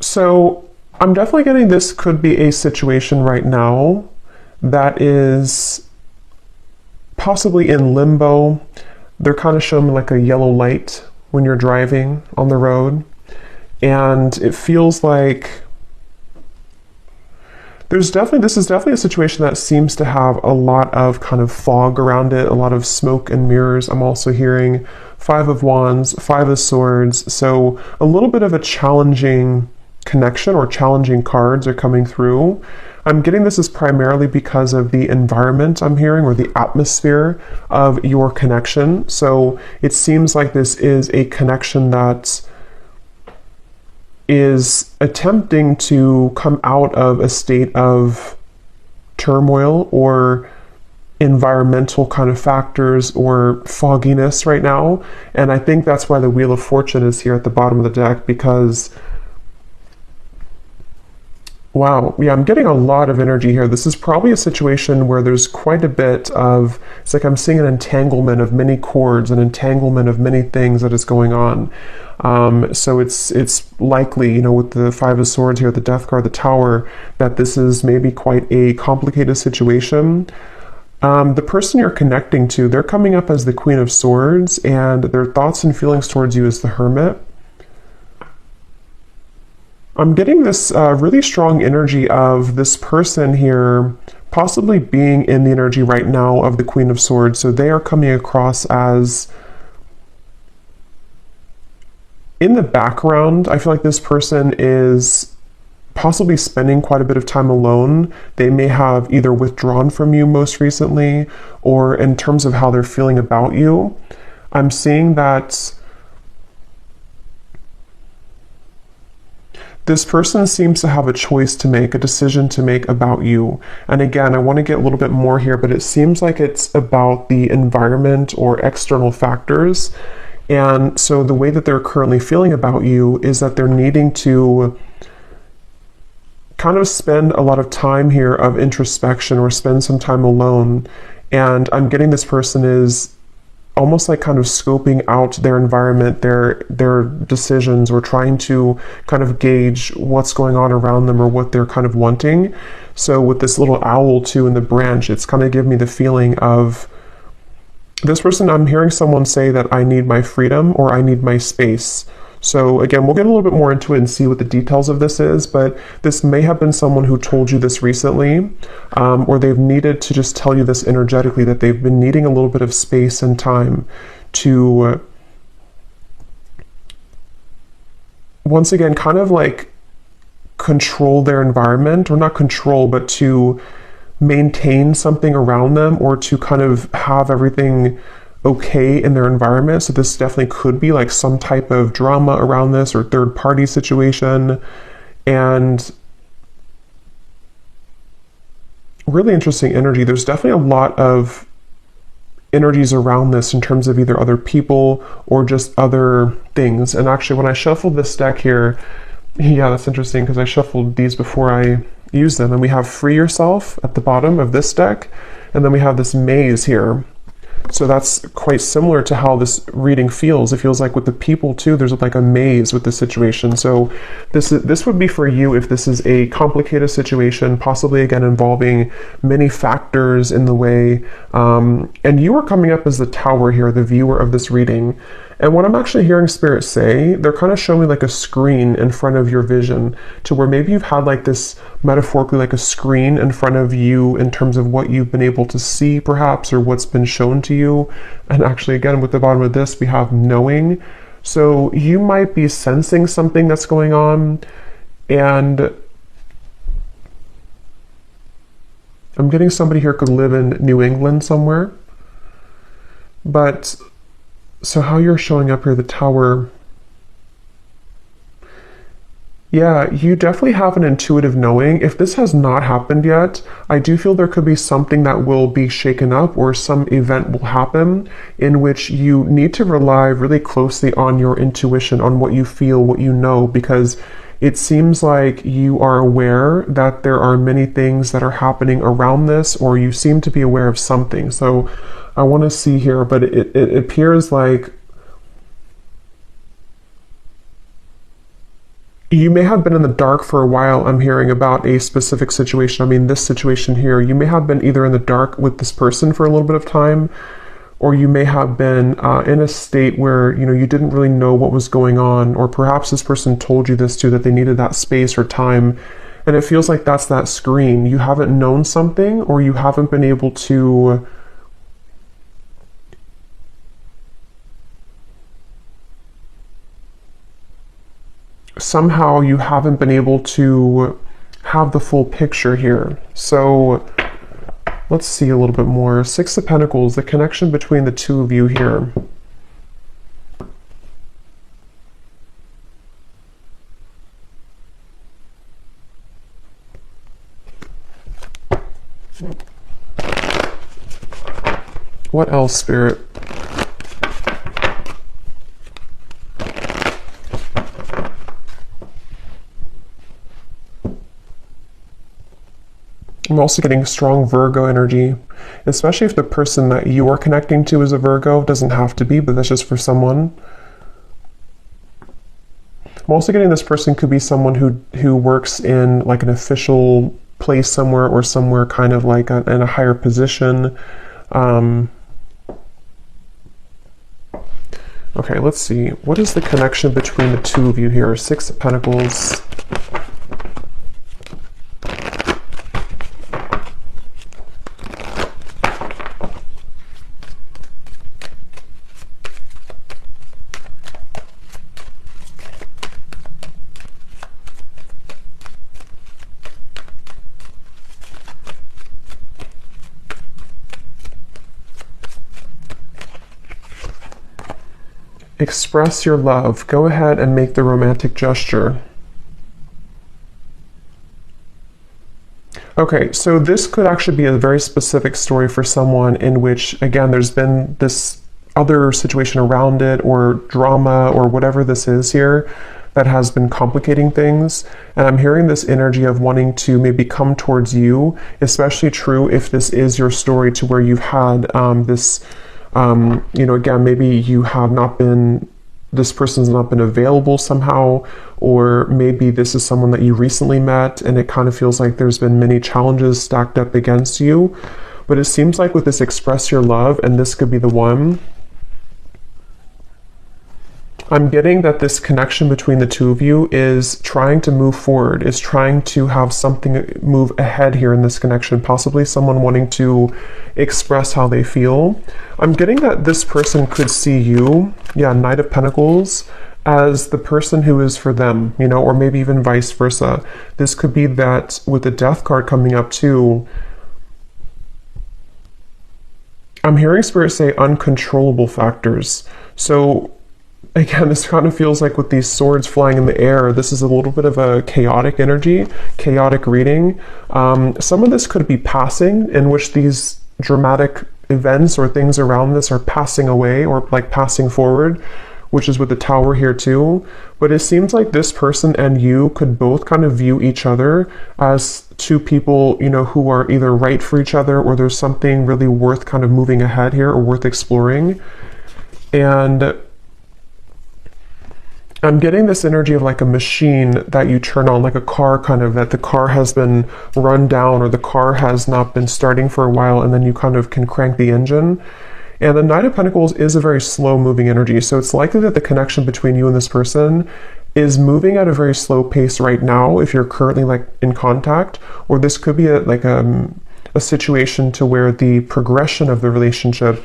So I'm definitely getting this could be a situation right now that is possibly in limbo. They're kind of showing like a yellow light when you're driving on the road. And it feels like this is definitely a situation that seems to have a lot of kind of fog around it, a lot of smoke and mirrors. I'm also hearing Five of Wands, Five of Swords. So a little bit of a challenging connection or challenging cards are coming through. I'm getting this is primarily because of the environment I'm hearing or the atmosphere of your connection. So it seems like this is a connection that is attempting to come out of a state of turmoil or environmental kind of factors or fogginess right now. And I think that's why the Wheel of Fortune is here at the bottom of the deck, because wow, yeah, I'm getting a lot of energy here. This is probably a situation where there's quite a bit of, it's like I'm seeing an entanglement of many cords, an entanglement of many things that is going on. So it's likely, with the Five of Swords here, the Death card, the Tower, that this is maybe quite a complicated situation. The person you're connecting to, they're coming up as the Queen of Swords, and their thoughts and feelings towards you is the Hermit. I'm getting this really strong energy of this person here possibly being in the energy right now of the Queen of Swords. So they are coming across as in the background. I feel like this person is possibly spending quite a bit of time alone. They may have either withdrawn from you most recently, or in terms of how they're feeling about you. I'm seeing that this person seems to have a choice to make, a decision to make about you. And again, I want to get a little bit more here, but it seems like it's about the environment or external factors. And so the way that they're currently feeling about you is that they're needing to kind of spend a lot of time here of introspection or spend some time alone. And I'm getting this person is almost like kind of scoping out their environment, their decisions, or trying to kind of gauge what's going on around them or what they're kind of wanting. So with this little owl too in the branch, it's kind of giving me the feeling of this person. I'm hearing someone say that I need my freedom or I need my space. So again, we'll get a little bit more into it and see what the details of this is, but this may have been someone who told you this recently, or they've needed to just tell you this energetically, that they've been needing a little bit of space and time to, once again, kind of like control their environment, or not control, but to maintain something around them, or to kind of have everything okay in their environment. So this definitely could be like some type of drama around this or third party situation. And really interesting energy. There's definitely a lot of energies around this in terms of either other people or just other things. And actually when I shuffled this deck here, yeah, that's interesting because I shuffled these before I used them. And we have Free Yourself at the bottom of this deck. And then we have this Maze here. So that's quite similar to how this reading feels. It feels like with the people too, there's like a maze with the situation. So this would be for you if this is a complicated situation, possibly again involving many factors in the way. And you are coming up as the Tower here, the viewer of this reading. And what I'm actually hearing Spirit say, they're kind of showing like a screen in front of your vision, to where maybe you've had like this, metaphorically, like a screen in front of you in terms of what you've been able to see perhaps, or what's been shown to you. And actually again, with the bottom of this, we have knowing. So you might be sensing something that's going on, and I'm getting somebody here could live in New England somewhere. But so how you're showing up here, the Tower, yeah, you definitely have an intuitive knowing. If this has not happened yet, I do feel there could be something that will be shaken up, or some event will happen in which you need to rely really closely on your intuition, on what you feel, what you know, because it seems like you are aware that there are many things that are happening around this, or you seem to be aware of something. So I want to see here, but it appears like You may have been in the dark for a while. I'm hearing about a specific situation. I mean, this situation here, you may have been either in the dark with this person for a little bit of time, or you may have been in a state where, you know, you didn't really know what was going on, or perhaps this person told you this too, that they needed that space or time. And it feels like that's that screen. You haven't known something, or you haven't been able to somehow you haven't been able to have the full picture here. So let's see a little bit more. Six of Pentacles, the connection between the two of you here. What else, Spirit? I'm also getting strong Virgo energy, especially if the person that you are connecting to is a Virgo. Doesn't have to be, but that's just for someone. I'm also getting this person could be someone who works in like an official place somewhere, or somewhere kind of like in a higher position. Okay, let's see. What is the connection between the two of you here? Six of Pentacles. Express your love. Go ahead and make the romantic gesture. Okay, so this could actually be a very specific story for someone in which, again, there's been this other situation around it, or drama, or whatever this is here, that has been complicating things. And I'm hearing this energy of wanting to maybe come towards you, especially true if this is your story, to where you've had this you know, again, maybe you have not been, this person's not been available somehow, or maybe this is someone that you recently met and it kind of feels like there's been many challenges stacked up against you. But it seems like with this express your love, and this could be the one, I'm getting that this connection between the two of you is trying to move forward, is trying to have something move ahead here in this connection, possibly someone wanting to express how they feel. I'm getting that this person could see you, yeah, Knight of Pentacles, as the person who is for them, you know, or maybe even vice versa. This could be that with the Death card coming up too, I'm hearing Spirit say uncontrollable factors. So again, this kind of feels like with these swords flying in the air, this is a little bit of a chaotic energy, chaotic reading. Some of this could be passing, in which these dramatic events or things around this are passing away, or like passing forward, which is with the Tower here too. But it seems like this person and you could both kind of view each other as two people, you know, who are either right for each other, or there's something really worth kind of moving ahead here, or worth exploring. And I'm getting this energy of like a machine that you turn on, like a car, kind of, that the car has been run down, or the car has not been starting for a while, and then you kind of can crank the engine. And the Knight of Pentacles is a very slow moving energy, so it's likely that the connection between you and this person is moving at a very slow pace right now, if you're currently like in contact, or this could be a situation to where the progression of the relationship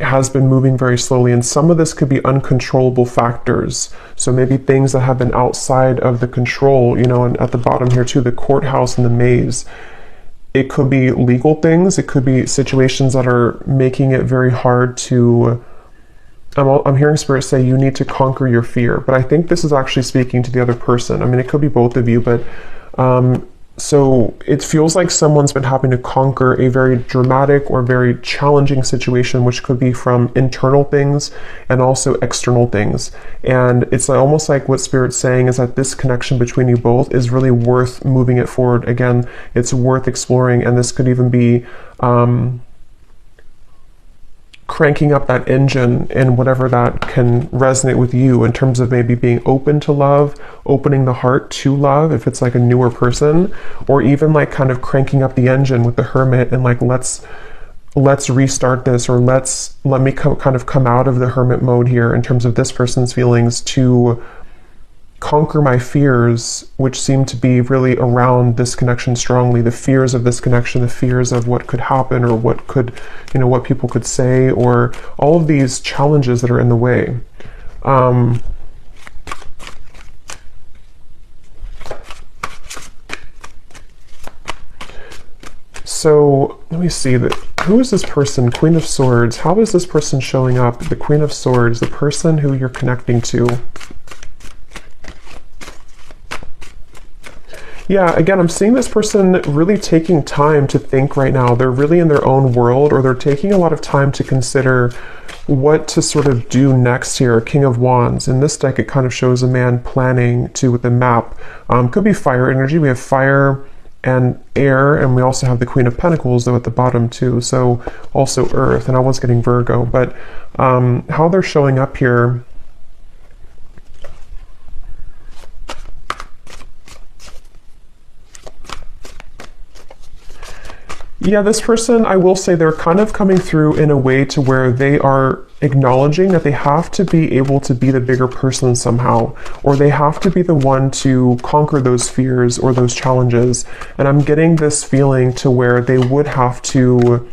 has been moving very slowly, and some of this could be uncontrollable factors. So maybe things that have been outside of the control, you know, and at the bottom here too, the courthouse and the maze. It could be legal things, it could be situations that are making it very hard to, I'm hearing Spirit say you need to conquer your fear, but I think this is actually speaking to the other person. I mean, it could be both of you, but so it feels like someone's been having to conquer a very dramatic or very challenging situation, which could be from internal things and also external things. And it's almost like what Spirit's saying is that this connection between you both is really worth moving it forward. Again, it's worth exploring, and this could even be cranking up that engine and whatever that can resonate with you in terms of maybe being open to love, opening the heart to love if it's like a newer person, or even like kind of cranking up the engine with the Hermit and like let's restart this, or let me kind of come out of the Hermit mode here in terms of this person's feelings to conquer my fears, which seem to be really around this connection strongly. The fears of this connection, the fears of what could happen, or what could, what people could say, or all of these challenges that are in the way. So let me see that. Who is this person? Queen of Swords. How is this person showing up? The Queen of Swords, the person who you're connecting to. Yeah, again, I'm seeing this person really taking time to think right now. They're really in their own world, or they're taking a lot of time to consider what to sort of do next here. King of Wands. In this deck, it kind of shows a man planning to with a map. Could be fire energy. We have fire and air, and we also have the Queen of Pentacles, though, at the bottom, too. So also earth, and I was getting Virgo. But how they're showing up here... Yeah, this person, I will say they're kind of coming through in a way to where they are acknowledging that they have to be able to be the bigger person somehow, or they have to be the one to conquer those fears or those challenges. And I'm getting this feeling to where they would have to,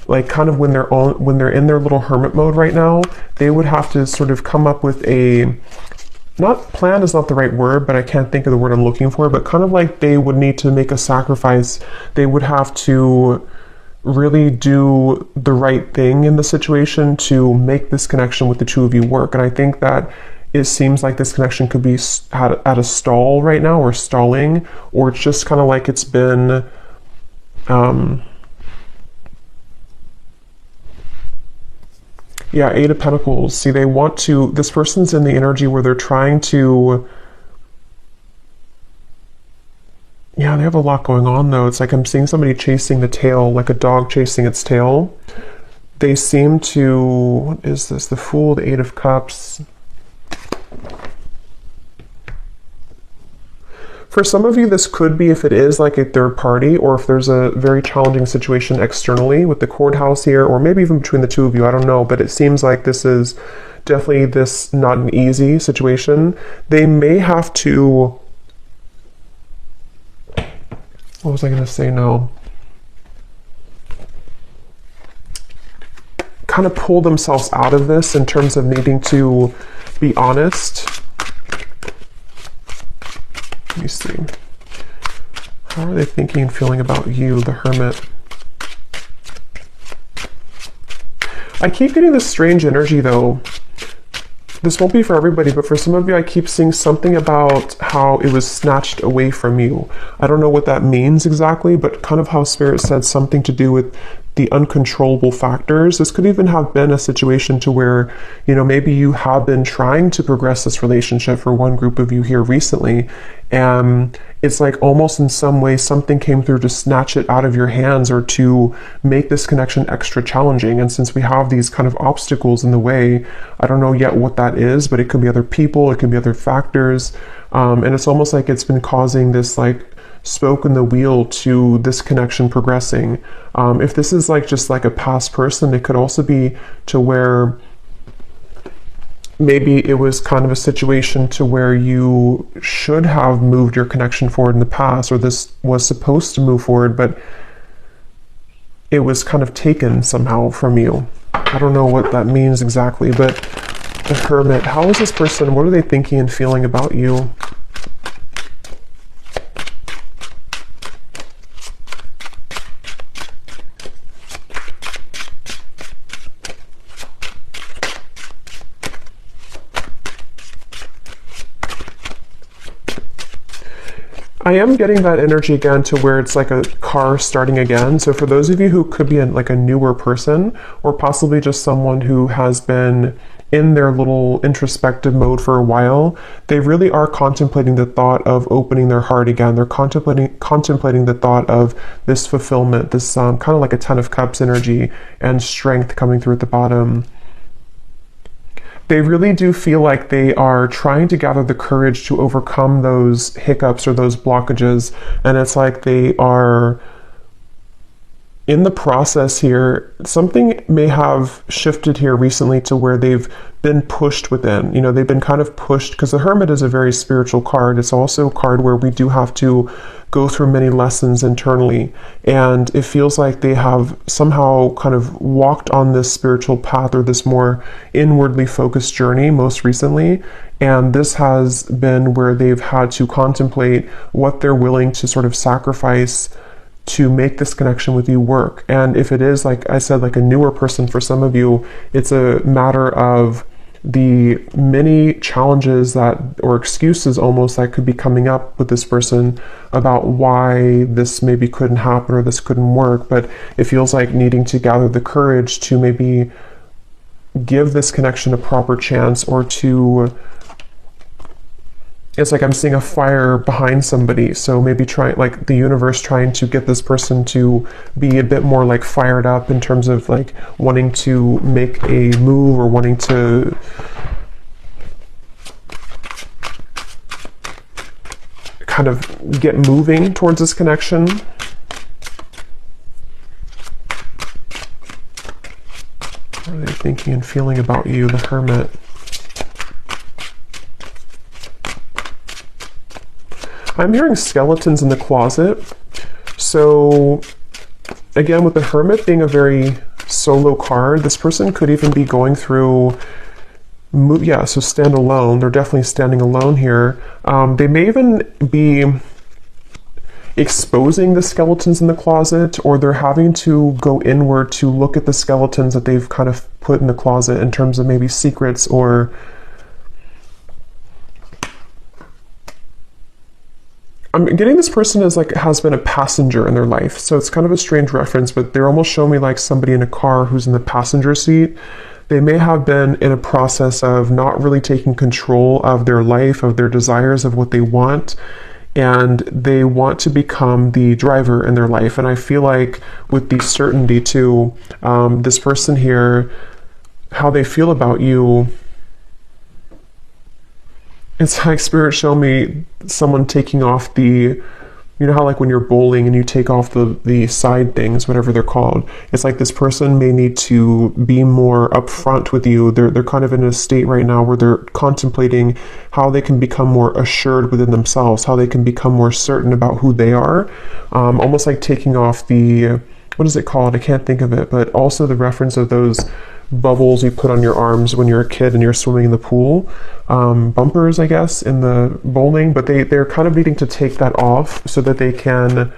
like, kind of when they're in their little hermit mode right now, they would have to sort of come up with a... Not plan is not the right word, but I can't think of the word I'm looking for, but kind of like they would need to make a sacrifice. They would have to really do the right thing in the situation to make this connection with the two of you work. And I think that it seems like this connection could be at a stall right now, or stalling, or it's just kind of like it's been... Yeah, Eight of Pentacles. See, they want to... This person's in the energy where they're trying to... Yeah, they have a lot going on, though. It's like I'm seeing somebody chasing the tail, like a dog chasing its tail. They seem to... What is this? The Fool, the Eight of Cups. For some of you, this could be if it is like a third party, or if there's a very challenging situation externally with the courthouse here, or maybe even between the two of you, I don't know, but it seems like this is definitely not an easy situation. They may have to... What was I going to say? No. Kind of pull themselves out of this in terms of needing to be honest. Let me see. How are they thinking and feeling about you, the Hermit? I keep getting this strange energy, though. This won't be for everybody, but for some of you, I keep seeing something about how it was snatched away from you. I don't know what that means exactly, but kind of how Spirit said something to do with the uncontrollable factors. This could even have been a situation to where, maybe you have been trying to progress this relationship for one group of you here recently, and it's like almost in some way something came through to snatch it out of your hands, or to make this connection extra challenging. And since we have these kind of obstacles in the way, I don't know yet what that is, but it could be other people, it could be other factors, and it's almost like it's been causing this like spoke in the wheel to this connection progressing. If this is like just like a past person, it could also be to where maybe it was kind of a situation to where you should have moved your connection forward in the past, or this was supposed to move forward, but it was kind of taken somehow from you. I don't know what that means exactly, but the Hermit, how is this person, what are they thinking and feeling about you? I am getting that energy again to where it's like a car starting again. So for those of you who could be like a newer person, or possibly just someone who has been in their little introspective mode for a while, they really are contemplating the thought of opening their heart again. They're contemplating the thought of this fulfillment, this kind of like a Ten of Cups energy and strength coming through at the bottom. They really do feel like they are trying to gather the courage to overcome those hiccups or those blockages. And it's like they are in the process here. Something may have shifted here recently to where they've been pushed within. You know, they've been kind of pushed, because the Hermit is a very spiritual card. It's also a card where we do have to go through many lessons internally. And it feels like they have somehow kind of walked on this spiritual path or this more inwardly focused journey most recently. And this has been where they've had to contemplate what they're willing to sort of sacrifice to make this connection with you work. And if it is, like I said, like a newer person for some of you, it's a matter of the many challenges that, or excuses almost, that could be coming up with this person about why this maybe couldn't happen or this couldn't work. But it feels like needing to gather the courage to maybe give this connection a proper chance, or to, it's like I'm seeing a fire behind somebody. So maybe like the universe trying to get this person to be a bit more like fired up in terms of like wanting to make a move or wanting to kind of get moving towards this connection. What are they thinking and feeling about you, the Hermit? I'm hearing skeletons in the closet. So again, with the Hermit being a very solo card, this person could even be going through, so stand alone. They're definitely standing alone here. They may even be exposing the skeletons in the closet, or they're having to go inward to look at the skeletons that they've kind of put in the closet in terms of maybe secrets, or I'm getting this person as like has been a passenger in their life. So it's kind of a strange reference, but they're almost showing me like somebody in a car who's in the passenger seat. They may have been in a process of not really taking control of their life, of their desires, of what they want, and they want to become the driver in their life. And I feel like with the certainty too, this person here, how they feel about you, it's like Spirit show me someone taking off the, you know how like when you're bowling and you take off the side things, whatever they're called. It's like this person may need to be more upfront with you. They're kind of in a state right now where they're contemplating how they can become more assured within themselves, how they can become more certain about who they are. Almost like taking off the, what is it called? I can't think of it, but also the reference of those bubbles you put on your arms when you're a kid and you're swimming in the pool, bumpers, I guess, in the bowling. But they're kind of needing to take that off so that they can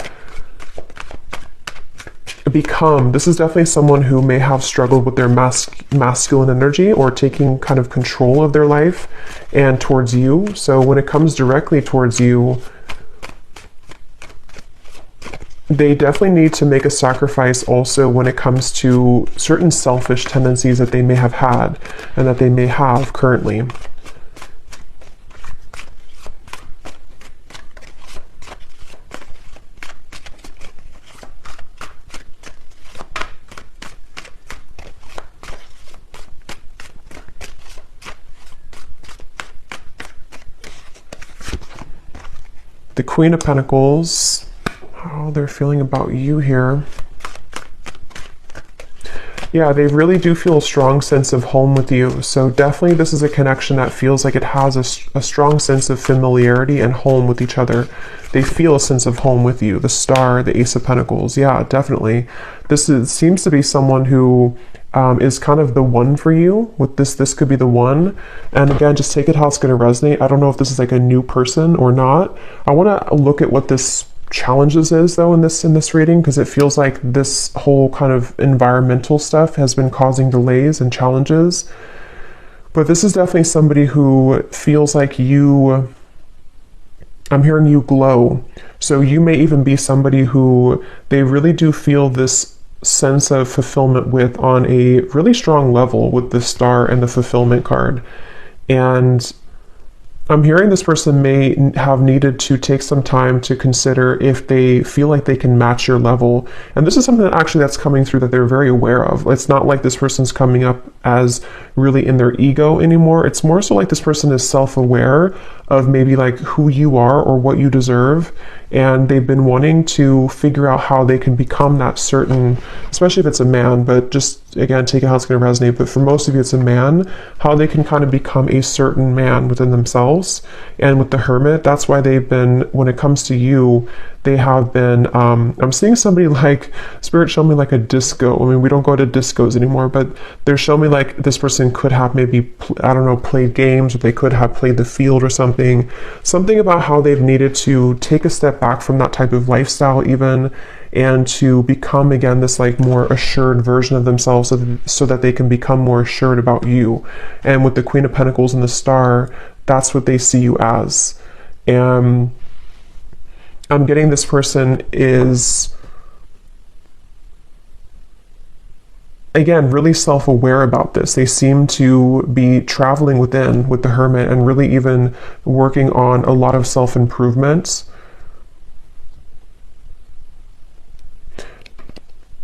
become, this is definitely someone who may have struggled with their masculine energy, or taking kind of control of their life and towards you. So when it comes directly towards you, they definitely need to make a sacrifice also when it comes to certain selfish tendencies that they may have had and that they may have currently. The Queen of Pentacles, how they're feeling about you here. Yeah, they really do feel a strong sense of home with you. So definitely this is a connection that feels like it has a strong sense of familiarity and home with each other. They feel a sense of home with you. The Star, the Ace of Pentacles. Yeah, definitely. Seems to be someone who is kind of the one for you. With this could be the one. And again, just take it how it's going to resonate. I don't know if this is like a new person or not. I want to look at what this challenges is though in this reading, because it feels like this whole kind of environmental stuff has been causing delays and challenges. But this is definitely somebody who feels like you, I'm hearing you glow. So you may even be somebody who they really do feel this sense of fulfillment with on a really strong level with the star and the fulfillment card. And I'm hearing this person may have needed to take some time to consider if they feel like they can match your level. And this is something that actually that's coming through that they're very aware of. It's not like this person's coming up as really in their ego anymore. It's more so like this person is self-aware of maybe like who you are or what you deserve. And they've been wanting to figure out how they can become that certain, especially if it's a man, but just again, take it how it's going to resonate. But for most of you, it's a man, how they can kind of become a certain man within themselves. And with the Hermit, that's why they've been, when it comes to you, they have been, I'm seeing somebody like, Spirit show me like a disco. I mean, we don't go to discos anymore, but they're showing me like this person could have maybe, I don't know, played games, or they could have played the field or something. Something about how they've needed to take a step back from that type of lifestyle even, and to become again this like more assured version of themselves, so that they can become more assured about you. And with the Queen of Pentacles and the Star, that's what they see you as. And I'm getting this person is, again, really self-aware about this. They seem to be traveling within with the Hermit and really even working on a lot of self-improvement.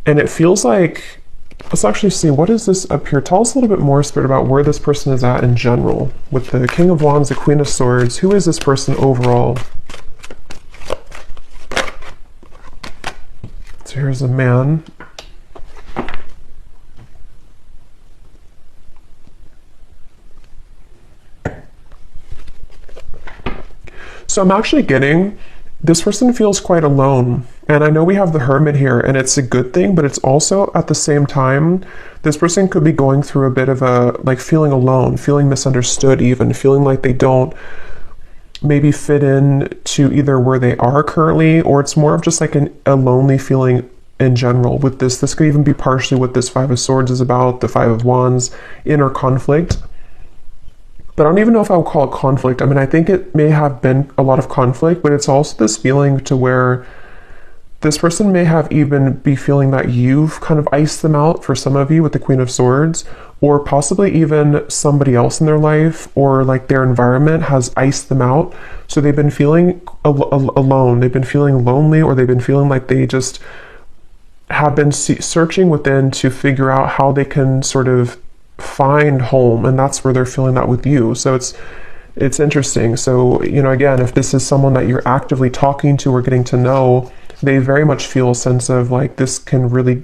And it feels like, let's actually see, what is this up here? Tell us a little bit more, Spirit, about where this person is at in general. With the King of Wands, the Queen of Swords, who is this person overall? So here's a man. So I'm actually getting, this person feels quite alone. And I know we have the Hermit here, and it's a good thing, but it's also at the same time, this person could be going through a bit of a, like, feeling alone, feeling misunderstood even, feeling like they don't maybe fit in to either where they are currently, or it's more of just like a lonely feeling in general with this. This could even be partially what this Five of Swords is about, the Five of Wands, inner conflict. But I don't even know if I would call it conflict. I mean, I think it may have been a lot of conflict, but it's also this feeling to where this person may have even be feeling that you've kind of iced them out for some of you with the Queen of Swords, or possibly even somebody else in their life or like their environment has iced them out. So they've been feeling alone, they've been feeling lonely, or they've been feeling like they just have been searching within to figure out how they can sort of find home, and that's where they're feeling that with you. So it's interesting. So, you know, again, if this is someone that you're actively talking to or getting to know, they very much feel a sense of like this can really,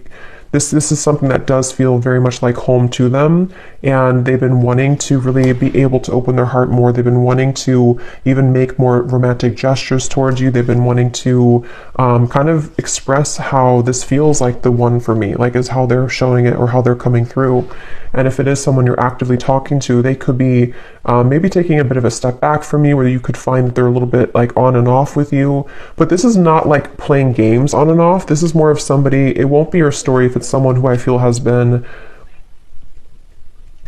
this is something that does feel very much like home to them, and they've been wanting to really be able to open their heart more. They've been wanting to even make more romantic gestures towards you. They've been wanting to kind of express how this feels like the one for me, like is how they're showing it or how they're coming through. And if it is someone you're actively talking to, they could be maybe taking a bit of a step back from you, where you could find that they're a little bit like on and off with you. But this is not like playing games on and off. This is more of somebody, it won't be your story if it's someone who I feel has been,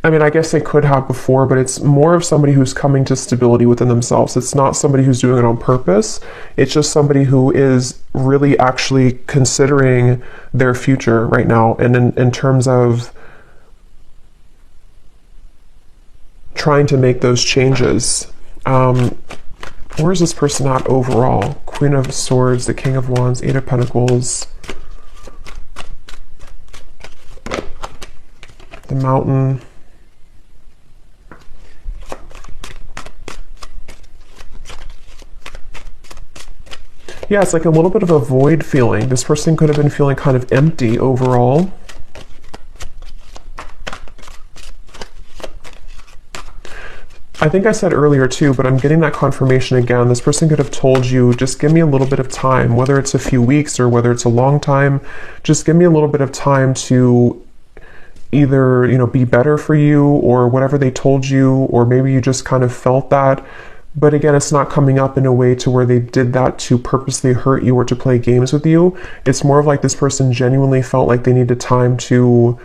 I mean, I guess they could have before, but it's more of somebody who's coming to stability within themselves. It's not somebody who's doing it on purpose. It's just somebody who is really actually considering their future right now. And in terms of trying to make those changes. Where is this person at overall? Queen of Swords, the King of Wands, Eight of Pentacles, the Mountain. Yeah, it's like a little bit of a void feeling. This person could have been feeling kind of empty overall. I think I said earlier too, but I'm getting that confirmation again. This person could have told you, just give me a little bit of time, whether it's a few weeks or whether it's a long time, just give me a little bit of time to either, you know, be better for you or whatever they told you, or maybe you just kind of felt that. But again, it's not coming up in a way to where they did that to purposely hurt you or to play games with you. It's more of like this person genuinely felt like they needed time to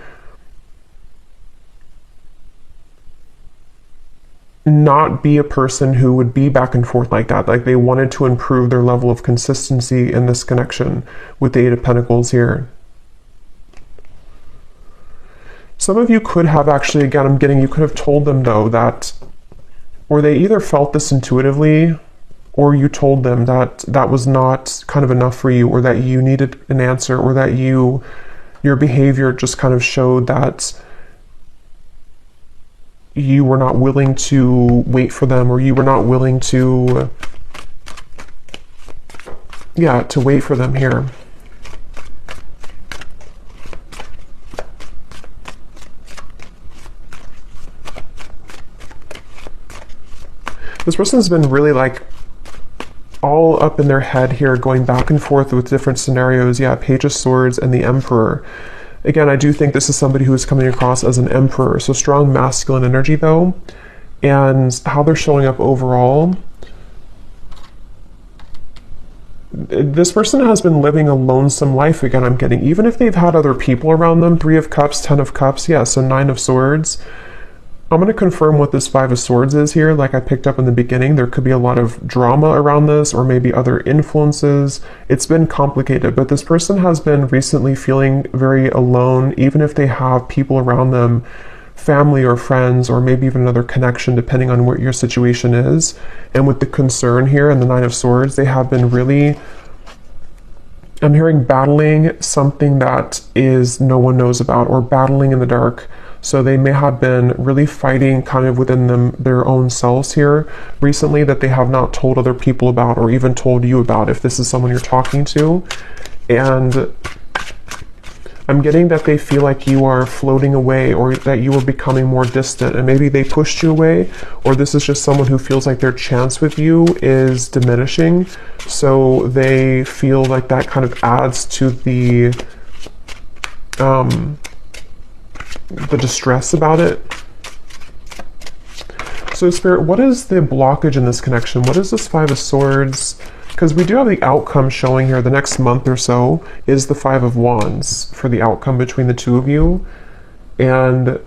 not be a person who would be back and forth like that. Like they wanted to improve their level of consistency in this connection with the Eight of Pentacles here. Some of you could have actually, again, I'm getting, you could have told them though that, or they either felt this intuitively, or you told them that that was not kind of enough for you, or that you needed an answer, or that your behavior just kind of showed that you were not willing to wait for them, or you were not willing to, yeah, to wait for them here. This person's been really like all up in their head here, going back and forth with different scenarios. Yeah, Page of Swords and the Emperor. Again, I do think this is somebody who is coming across as an emperor. So strong masculine energy though, and how they're showing up overall. This person has been living a lonesome life again, I'm getting. Even if they've had other people around them, 3 of Cups, 10 of Cups, yeah, so 9 of Swords. I'm going to confirm what this 5 of Swords is here. Like I picked up in the beginning, there could be a lot of drama around this, or maybe other influences. It's been complicated, but this person has been recently feeling very alone, even if they have people around them, family or friends, or maybe even another connection, depending on what your situation is. And with the concern here and the 9 of Swords, they have been really, I'm hearing battling something that is no one knows about, or battling in the dark. So they may have been really fighting kind of within their own selves here recently, that they have not told other people about, or even told you about, if this is someone you're talking to. And I'm getting that they feel like you are floating away, or that you are becoming more distant, and maybe they pushed you away, or this is just someone who feels like their chance with you is diminishing. So they feel like that kind of adds to the distress about it. So Spirit, what is the blockage in this connection? What is this 5 of Swords? Because we do have the outcome showing here. The next month or so is the 5 of Wands for the outcome between the two of you. And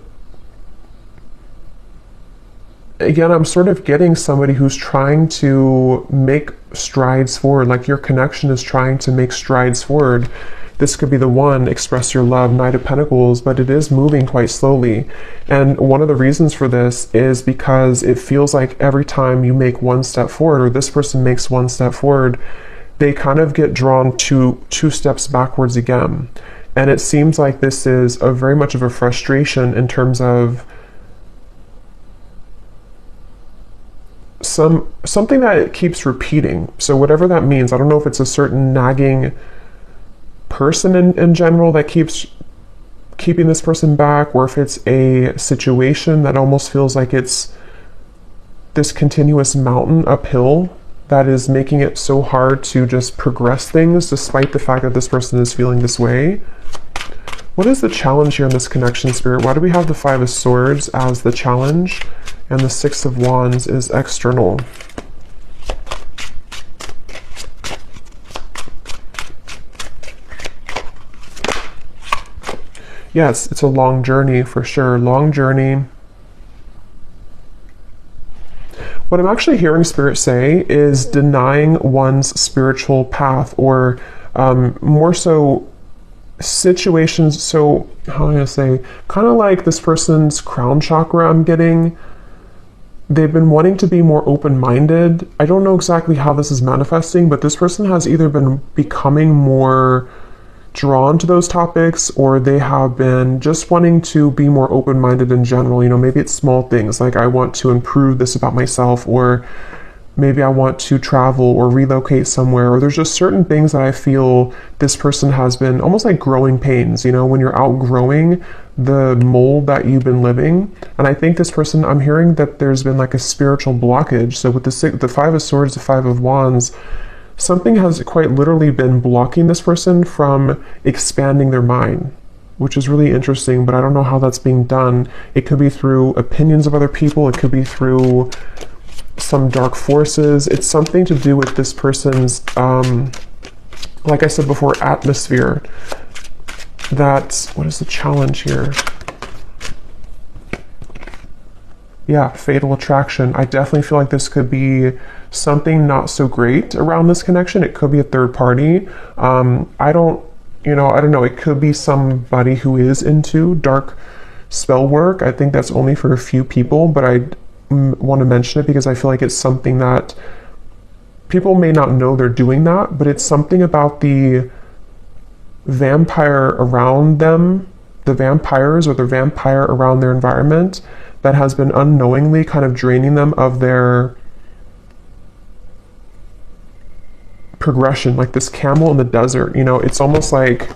again, I'm sort of getting somebody who's trying to make strides forward, like your connection is trying to make strides forward. This could be the one, express your love, Knight of Pentacles, but it is moving quite slowly. And one of the reasons for this is because it feels like every time you make one step forward, or this person makes one step forward, they kind of get drawn two steps backwards again. And it seems like this is a very much of a frustration in terms of something that it keeps repeating. So whatever that means, I don't know if it's a certain nagging person in general that keeps keeping this person back, or if it's a situation that almost feels like it's this continuous mountain uphill that is making it so hard to just progress things, despite the fact that this person is feeling this way. What is the challenge here in this connection, Spirit? Why do we have the 5 of Swords as the challenge, and the 6 of Wands is external? Yes, it's a long journey for sure. Long journey. What I'm actually hearing Spirit say is denying one's spiritual path, or more so situations. So how am I going to say? Kind of like this person's crown chakra, I'm getting. They've been wanting to be more open-minded. I don't know exactly how this is manifesting, but this person has either been becoming more drawn to those topics, or they have been just wanting to be more open-minded in general. You know, maybe it's small things like I want to improve this about myself, or maybe I want to travel or relocate somewhere, or there's just certain things that I feel this person has been almost like growing pains, you know, when you're outgrowing the mold that you've been living. And I think this person, I'm hearing that there's been like a spiritual blockage. So with the 5 of Swords, the 5 of Wands, something has quite literally been blocking this person from expanding their mind, which is really interesting, but I don't know how that's being done. It could be through opinions of other people. It could be through some dark forces. It's something to do with this person's, like I said before, atmosphere. That's, what is the challenge here? Yeah, fatal attraction. I definitely feel like this could be something not so great around this connection. It could be a third party. I don't know. It could be somebody who is into dark spell work. I think that's only for a few people, but I want to mention it because I feel like it's something that people may not know they're doing that, but it's something about the vampire around them, the vampires or the vampire around their environment that has been unknowingly kind of draining them of their progression, like this camel in the desert. You know, it's almost like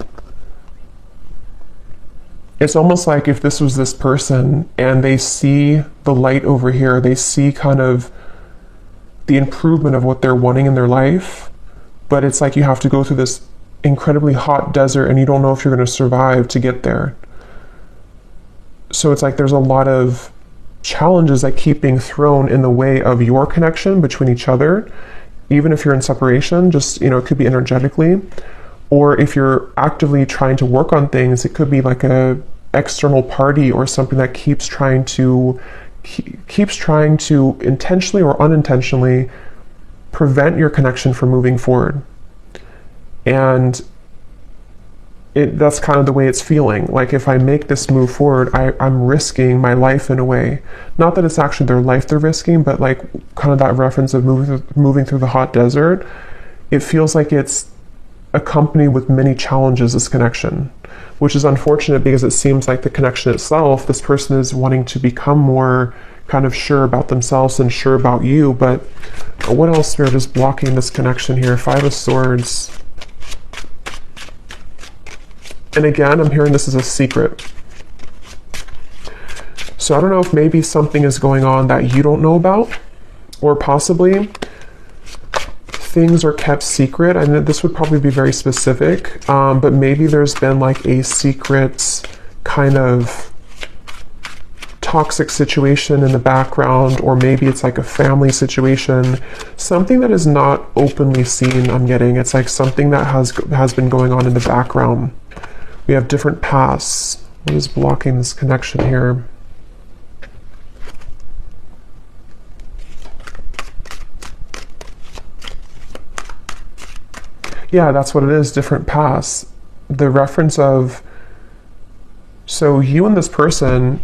if this was this person and they see the light over here, they see kind of the improvement of what they're wanting in their life, but it's like you have to go through this incredibly hot desert and you don't know if you're going to survive to get there. So it's like there's a lot of challenges that keep being thrown in the way of your connection between each other, even if you're in separation. Just, you know, it could be energetically, or if you're actively trying to work on things, it could be like a external party or something that keeps trying to intentionally or unintentionally prevent your connection from moving forward. And that's kind of the way it's feeling. Like, if I make this move forward, I'm risking my life in a way. Not that it's actually their life they're risking, but like kind of that reference of moving through the hot desert. It feels like it's accompanied with many challenges, this connection, which is unfortunate because it seems like the connection itself, this person is wanting to become more kind of sure about themselves and sure about you. But what else, Spirit, is blocking this connection here? Five of Swords. And again, I'm hearing this is a secret. So I don't know if maybe something is going on that you don't know about, or possibly things are kept secret. I know this would probably be very specific, but maybe there's been like a secret kind of toxic situation in the background, or maybe it's like a family situation, something that is not openly seen. I'm getting it's like something that has been going on in the background. We have different paths. What is blocking this connection here? Yeah, that's what it is, different paths. The reference of, so you and this person,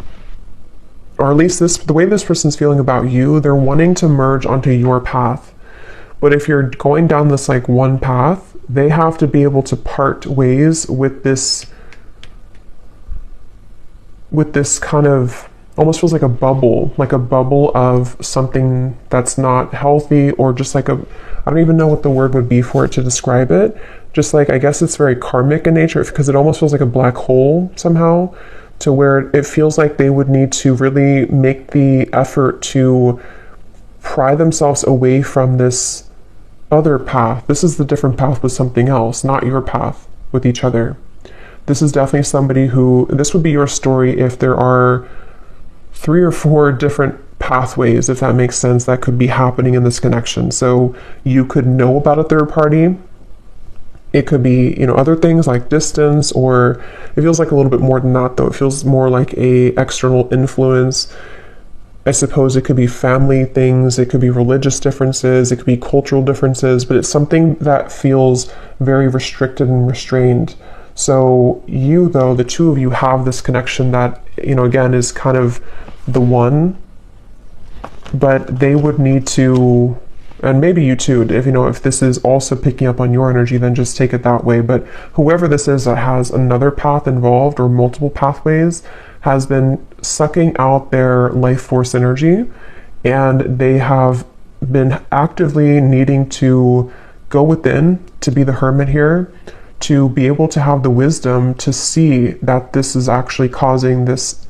or at least the way this person's feeling about you, they're wanting to merge onto your path. But if you're going down this like one path, they have to be able to part ways with this kind of, almost feels like a bubble of something that's not healthy, or just like I don't even know what the word would be for it to describe it. Just like, I guess it's very karmic in nature, because it almost feels like a black hole somehow, to where it feels like they would need to really make the effort to pry themselves away from this other path. This is the different path with something else, not your path with each other. This is definitely somebody who, this would be your story if there are 3 or 4 different pathways, if that makes sense, that could be happening in this connection. So you could know about a third party. It could be, you know, other things like distance, or it feels like a little bit more than that though. It feels more like a external influence. I suppose it could be family things, it could be religious differences, it could be cultural differences, but it's something that feels very restricted and restrained. So you, though, the two of you have this connection that, you know, again, is kind of the one, but they would need to, and maybe you too, if you know, if this is also picking up on your energy, then just take it that way. But whoever this is that has another path involved, or multiple pathways, has been sucking out their life force energy, and they have been actively needing to go within, to be the hermit here, to be able to have the wisdom to see that this is actually causing this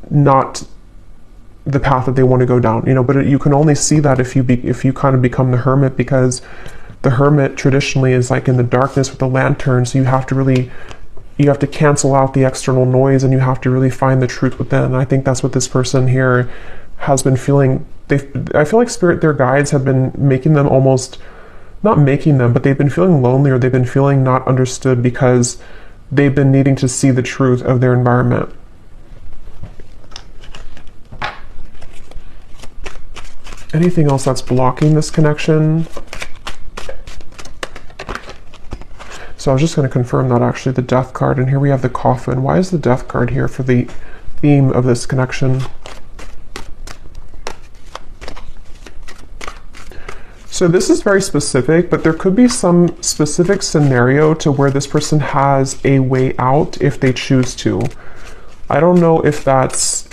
not the path that they want to go down, you know. But you can only see that if you kind of become the hermit, because the hermit traditionally is like in the darkness with the lantern. So you have to cancel out the external noise, and you have to really find the truth within. And I think that's what this person here has been feeling. I feel like Spirit, their guides have been making them almost, not making them, but they've been feeling lonely, or they've been feeling not understood, because they've been needing to see the truth of their environment. Anything else that's blocking this connection? So I was just going to confirm that actually, the death card, and here we have the coffin. Why is the death card here for the theme of this connection? So this is very specific, but there could be some specific scenario to where this person has a way out if they choose to. I don't know if that's...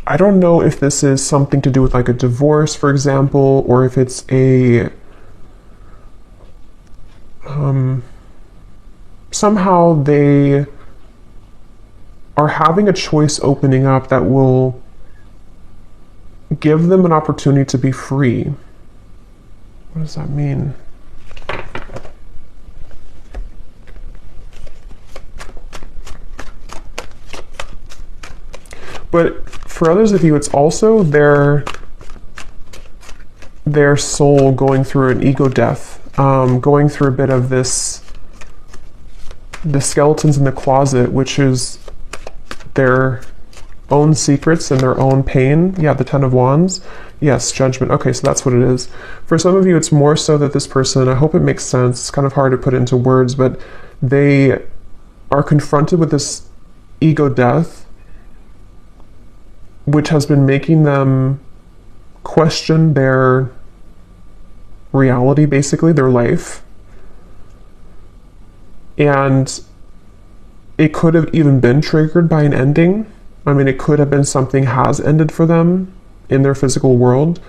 I don't know if this is something to do with like a divorce, for example, or if it's a... somehow they are having a choice opening up that will give them an opportunity to be free. What does that mean? But for others of you, it's also their soul going through an ego death, going through a bit of this, the skeletons in the closet, which is their own secrets and their own pain. Yeah, the Ten of Wands. Yes, judgment. Okay, so that's what it is. For some of you, it's more so that this person, I hope it makes sense, it's kind of hard to put into words, but they are confronted with this ego death, which has been making them question their reality, basically, their life. And it could have even been triggered by an ending. I mean, it could have been something has ended for them in their physical world,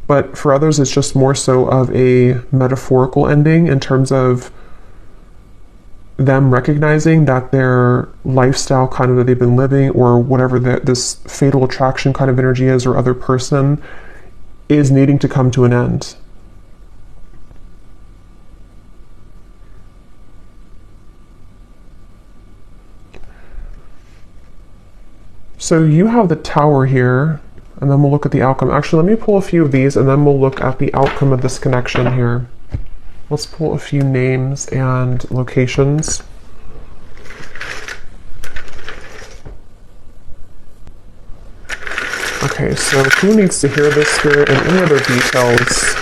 but for others, it's just more so of a metaphorical ending in terms of them recognizing that their lifestyle kind of that they've been living, or whatever this fatal attraction kind of energy is, or other person, is needing to come to an end. So you have the Tower here, and then we'll look at the outcome. Actually, let me pull a few of these, and then we'll look at the outcome of this connection here. Let's pull a few names and locations. Okay, so who needs to hear this, Spirit, and any other details?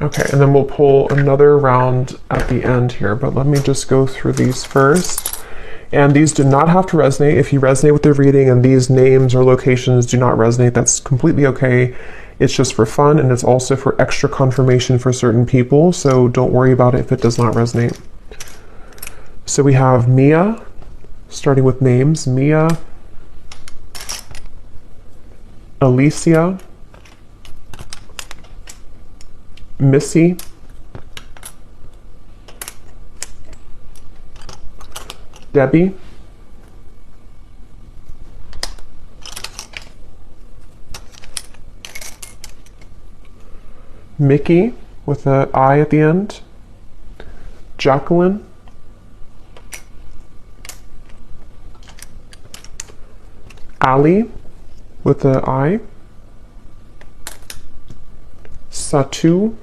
Okay, and then we'll pull another round at the end here, but let me just go through these first. And these do not have to resonate. If you resonate with the reading and these names or locations do not resonate, that's completely okay. It's just for fun, and it's also for extra confirmation for certain people, so don't worry about it if it does not resonate. So we have Mia, starting with names. Mia, Alicia, Missy, Debbie, Mickey with an I at the end, Jacqueline, Ali with an I, Satu,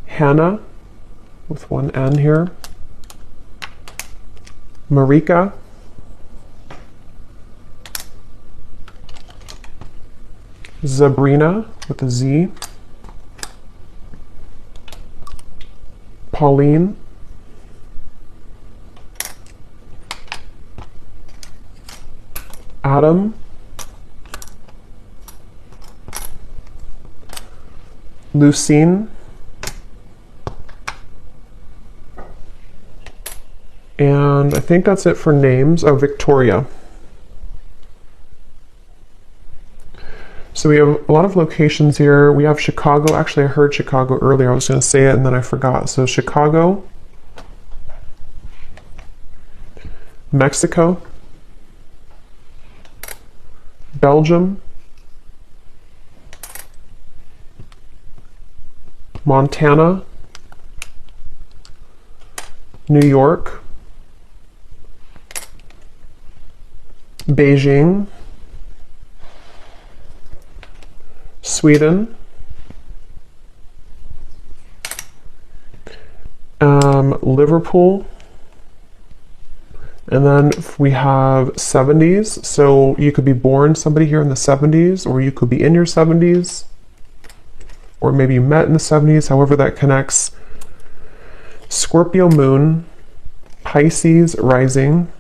Hannah with one N here, Marika, Sabrina with a Z, Pauline, Adam, Lucine, and I think that's it for names. Oh, Victoria. So we have a lot of locations here. We have Chicago. Actually, I heard Chicago earlier. I was going to say it and then I forgot. So Chicago, Mexico, Belgium, Montana, New York, Beijing, Sweden, Liverpool, and then we have 70s. So you could be born somebody here in the 70s, or you could be in your 70s, or maybe you met in the 70s, however that connects. Scorpio moon, Pisces rising,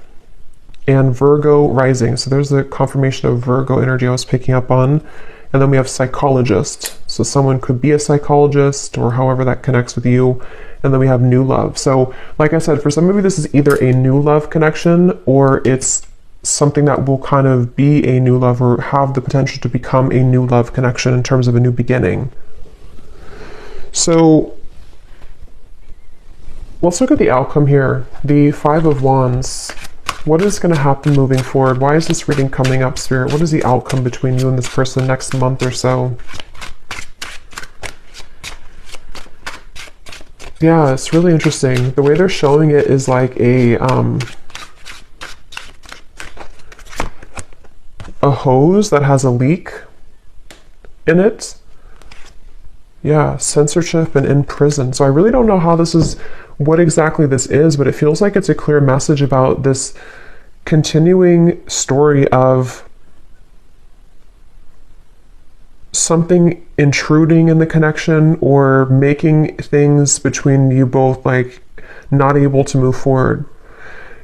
and Virgo rising. So there's the confirmation of Virgo energy I was picking up on. And then we have psychologist. So someone could be a psychologist, or however that connects with you. And then we have new love. So like I said, for some of you, this is either a new love connection, or it's something that will kind of be a new love, or have the potential to become a new love connection in terms of a new beginning. So let's look at the outcome here. The Five of Wands. What is going to happen moving forward? Why is this reading coming up, Spirit? What is the outcome between you and this person next month or so? Yeah, it's really interesting. The way they're showing it is like a hose that has a leak in it. Yeah, censorship and in prison. So I really don't know how this is, what exactly this is, but it feels like it's a clear message about this continuing story of something intruding in the connection, or making things between you both like not able to move forward.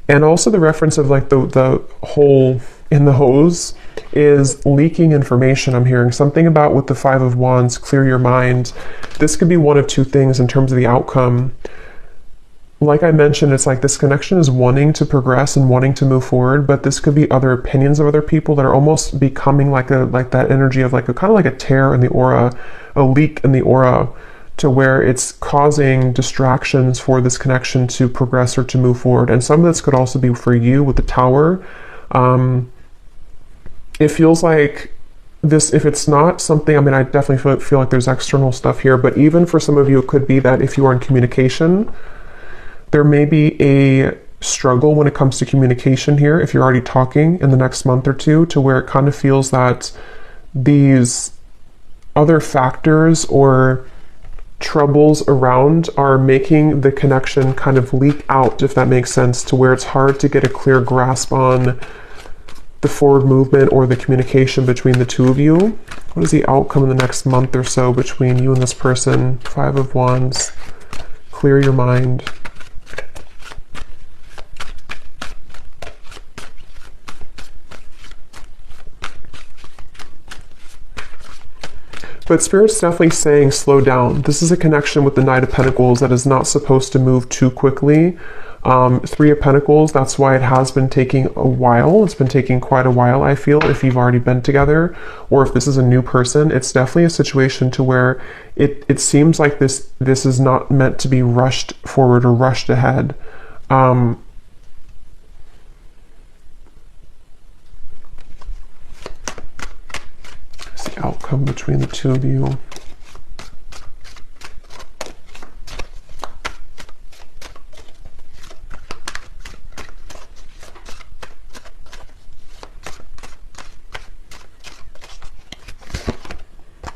And also the reference of like the hole in the hose is leaking information. I'm hearing something about with the Five of Wands, clear your mind. This could be one of two things in terms of the outcome. Like I mentioned, it's like this connection is wanting to progress and wanting to move forward, but this could be other opinions of other people that are almost becoming like that energy of like a kind of like a tear in the aura, a leak in the aura, to where it's causing distractions for this connection to progress or to move forward. And some of this could also be for you with the Tower. It feels like this, if it's not something, I mean, I definitely feel like there's external stuff here, but even for some of you, it could be that if you are in communication, there may be a struggle when it comes to communication here, if you're already talking in the next month or two, to where it kind of feels that these other factors or troubles around are making the connection kind of leak out, if that makes sense, to where it's hard to get a clear grasp on the forward movement or the communication between the two of you. What is the outcome in the next month or so between you and this person? Five of Wands. Clear your mind. But Spirit's definitely saying slow down. This is a connection with the Knight of Pentacles that is not supposed to move too quickly. Three of Pentacles, that's why it has been taking a while. It's been taking quite a while, I feel, if you've already been together, or if this is a new person. It's definitely a situation to where it seems like this is not meant to be rushed forward or rushed ahead. Outcome between the two of you.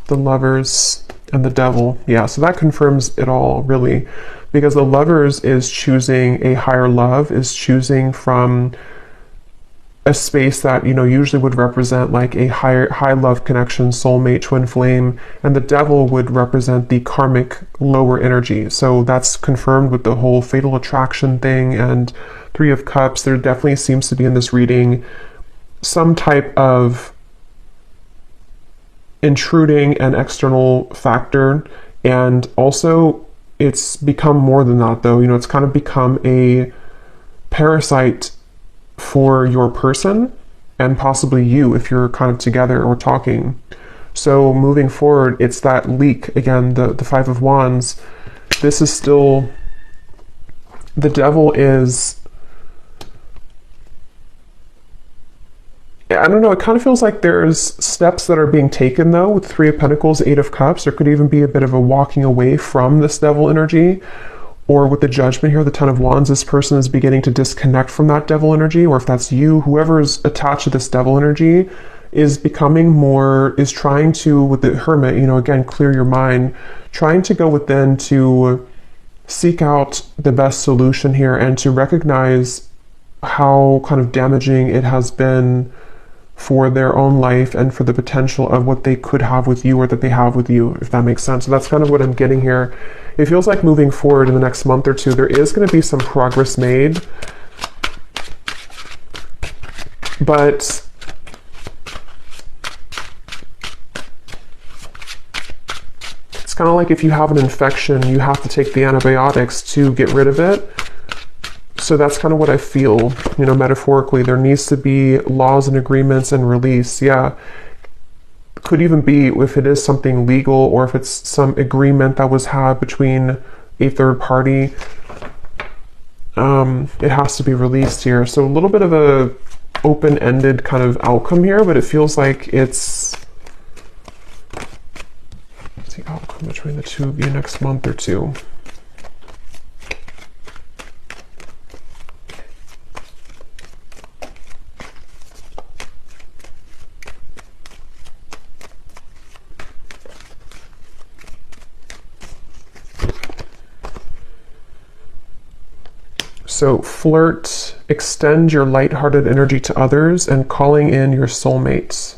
The Lovers and the Devil. Yeah, so that confirms it all, really, because the Lovers is choosing a higher love, is choosing from a space that, you know, usually would represent like a high love connection, soulmate, twin flame, and the Devil would represent the karmic lower energy. So that's confirmed with the whole fatal attraction thing and Three of Cups. There definitely seems to be in this reading some type of intruding and external factor, and also it's become more than that, though. You know, it's kind of become a parasite for your person and possibly you if you're kind of together or talking. So moving forward, it's that leak again, the Five of Wands. This is still, the Devil is I don't know, it kind of feels like there's steps that are being taken though with Three of Pentacles, Eight of Cups. There could even be a bit of a walking away from this devil energy. Or with the Judgment here, the Ten of Wands, this person is beginning to disconnect from that devil energy. Or if that's you, whoever is attached to this devil energy is becoming more, is trying to, with the Hermit, you know, again, clear your mind, trying to go within to seek out the best solution here and to recognize how kind of damaging it has been for their own life and for the potential of what they could have with you or that they have with you, if that makes sense. So that's kind of what I'm getting here. It feels like moving forward in the next month or two, there is going to be some progress made. But it's kind of like if you have an infection, you have to take the antibiotics to get rid of it. So that's kind of what I feel, you know, metaphorically. There needs to be laws and agreements and release. Yeah. Could even be if it is something legal or if it's some agreement that was had between a third party. It has to be released here. So a little bit of a open-ended kind of outcome here, but it feels like it's the outcome between the two of you next month or two. So flirt, extend your lighthearted energy to others, and calling in your soulmates.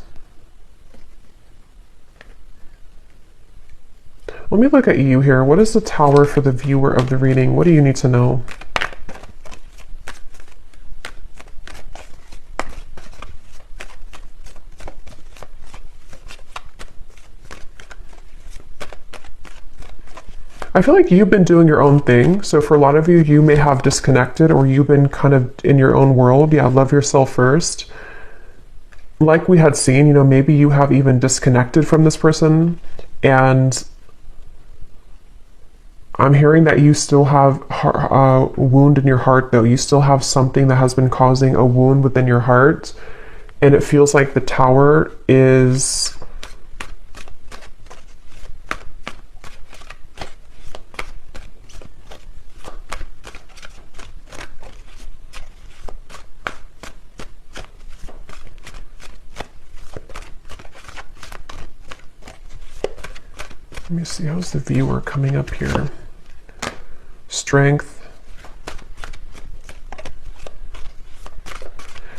Let me look at you here. What is the Tower for the viewer of the reading? What do you need to know? I feel like you've been doing your own thing. So for a lot of you, you may have disconnected or you've been kind of in your own world. Yeah, love yourself first. Like we had seen, you know, maybe you have even disconnected from this person. And I'm hearing that you still have a wound in your heart, though. You still have something that has been causing a wound within your heart. And it feels like the Tower is... Let me see, how's the viewer coming up here? Strength.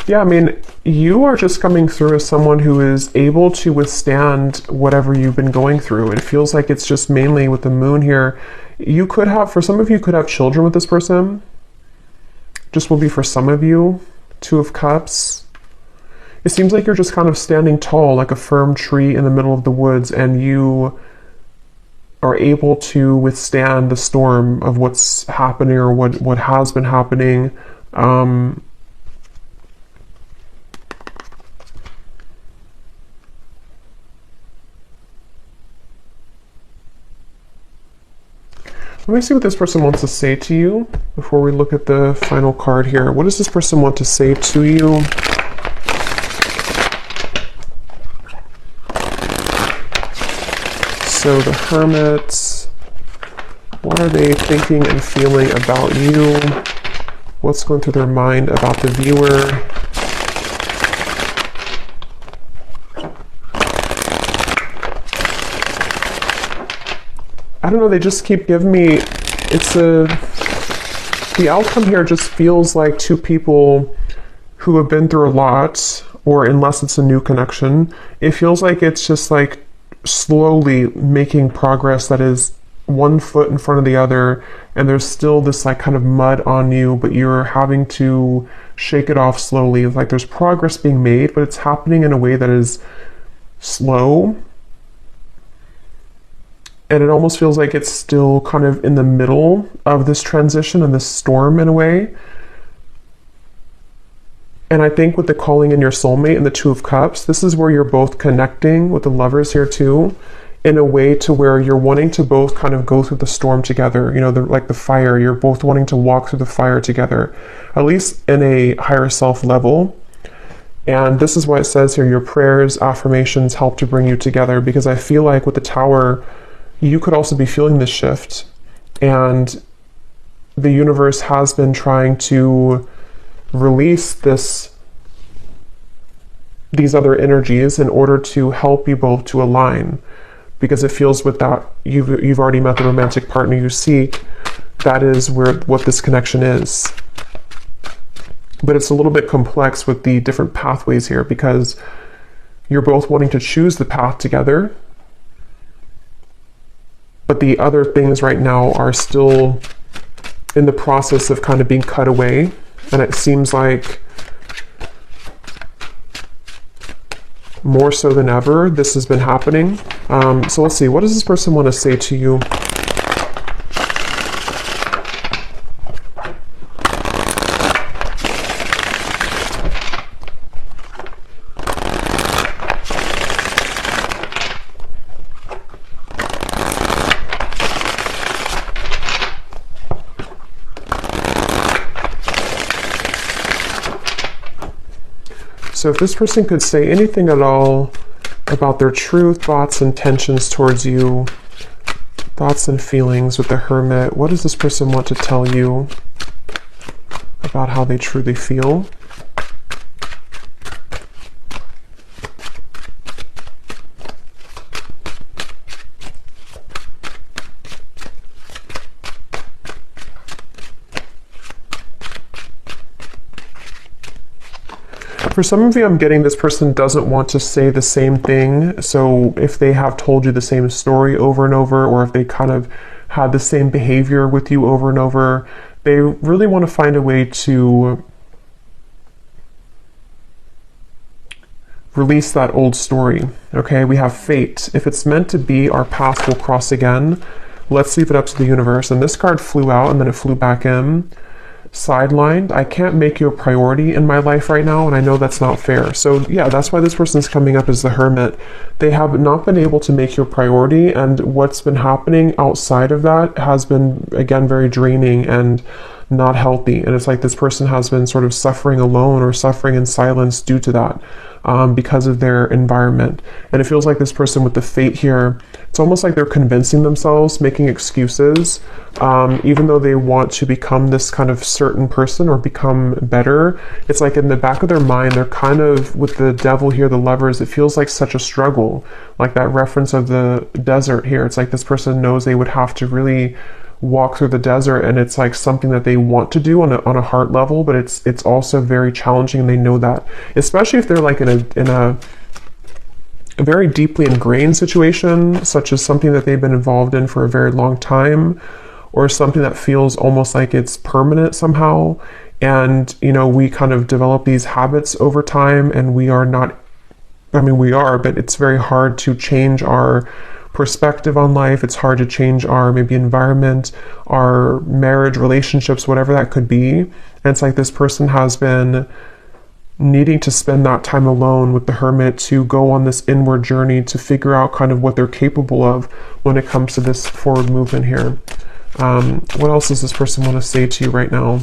Yeah, I mean, you are just coming through as someone who is able to withstand whatever you've been going through. It feels like it's just mainly with the moon here. You could have, for some of you, could have children with this person. Just will be for some of you. Two of Cups. It seems like you're just kind of standing tall like a firm tree in the middle of the woods, and you are able to withstand the storm of what's happening or what has been happening. Let me see what this person wants to say to you before we look at the final card here. What does this person want to say to you? So the Hermit, what are they thinking and feeling about you? What's going through their mind about the viewer? I don't know, they just keep giving me, the outcome here just feels like two people who have been through a lot, or unless it's a new connection, it feels like it's just like slowly making progress that is one foot in front of the other, and there's still this like kind of mud on you, but you're having to shake it off slowly. Like there's progress being made, but it's happening in a way that is slow, and it almost feels like it's still kind of in the middle of this transition and this storm in a way. And I think with the calling in your soulmate and the Two of Cups, this is where you're both connecting with the Lovers here too, in a way to where you're wanting to both kind of go through the storm together. You know, like the fire, you're both wanting to walk through the fire together, at least in a higher self level. And this is why it says here, your prayers, affirmations help to bring you together, because I feel like with the Tower, you could also be feeling this shift. And the universe has been trying to release these other energies in order to help you both to align, because it feels with that you've already met the romantic partner you seek. That is what this connection is. But it's a little bit complex with the different pathways here, because you're both wanting to choose the path together, but the other things right now are still in the process of kind of being cut away. And it seems like more so than ever this has been happening. So let's see, what does this person want to say to you? So if this person could say anything at all about their true thoughts and intentions towards you, thoughts and feelings with the Hermit, what does this person want to tell you about how they truly feel? For some of you, I'm getting this person doesn't want to say the same thing. So if they have told you the same story over and over, or if they kind of had the same behavior with you over and over, they really want to find a way to release that old story. Okay, we have fate. If it's meant to be, our paths will cross again. Let's leave it up to the universe. And this card flew out and then it flew back in. Sidelined. I can't make you a priority in my life right now, and I know that's not fair. So yeah, that's why this person's coming up as the Hermit. They have not been able to make you a priority, and what's been happening outside of that has been, again, very draining and not healthy. And it's like this person has been sort of suffering alone or suffering in silence due to that, because of their environment. And it feels like this person with the fate here, it's almost like they're convincing themselves, making excuses, even though they want to become this kind of certain person or become better. It's like in the back of their mind, they're kind of, with the Devil here, the Lovers, it feels like such a struggle. Like that reference of the desert here. It's like this person knows they would have to really walk through the desert, and it's like something that they want to do on a heart level, but it's also very challenging, and they know that, especially if they're like in a very deeply ingrained situation, such as something that they've been involved in for a very long time, or something that feels almost like it's permanent somehow. And we kind of develop these habits over time, and we are, but it's very hard to change our perspective on life. It's hard to change our maybe environment, our marriage, relationships, whatever that could be. And it's like this person has been needing to spend that time alone with the Hermit to go on this inward journey to figure out kind of what they're capable of when it comes to this forward movement here. What else does this person want to say to you right now?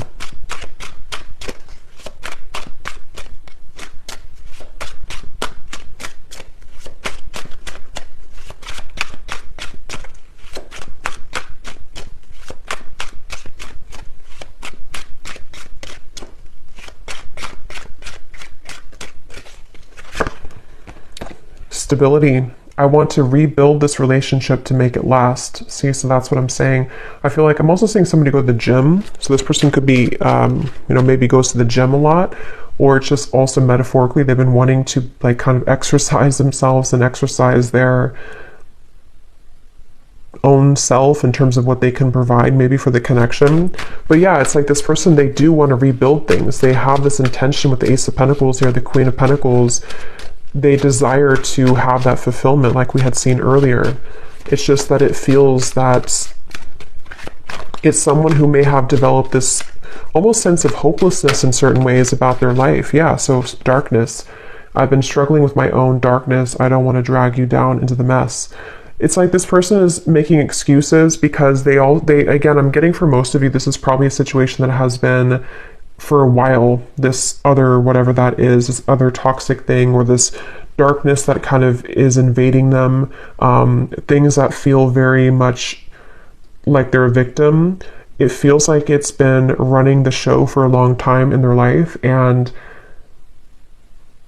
Stability. I want to rebuild this relationship to make it last. See, so that's what I'm saying. I feel like I'm also seeing somebody go to the gym. So this person could be, maybe goes to the gym a lot, or it's just also metaphorically, they've been wanting to like kind of exercise themselves and exercise their own self in terms of what they can provide maybe for the connection. But yeah, it's like this person, they do want to rebuild things. They have this intention with the Ace of Pentacles here, the Queen of Pentacles. They desire to have that fulfillment like we had seen earlier. It's just that it feels that it's someone who may have developed this almost sense of hopelessness in certain ways about their life. Yeah, so darkness. I've been struggling with my own darkness. I don't want to drag you down into the mess. It's like this person is making excuses because they again, I'm getting for most of you, this is probably a situation that has been for a while, this other, whatever that is, this other toxic thing, or this darkness that kind of is invading them, things that feel very much like they're a victim. It feels like it's been running the show for a long time in their life, and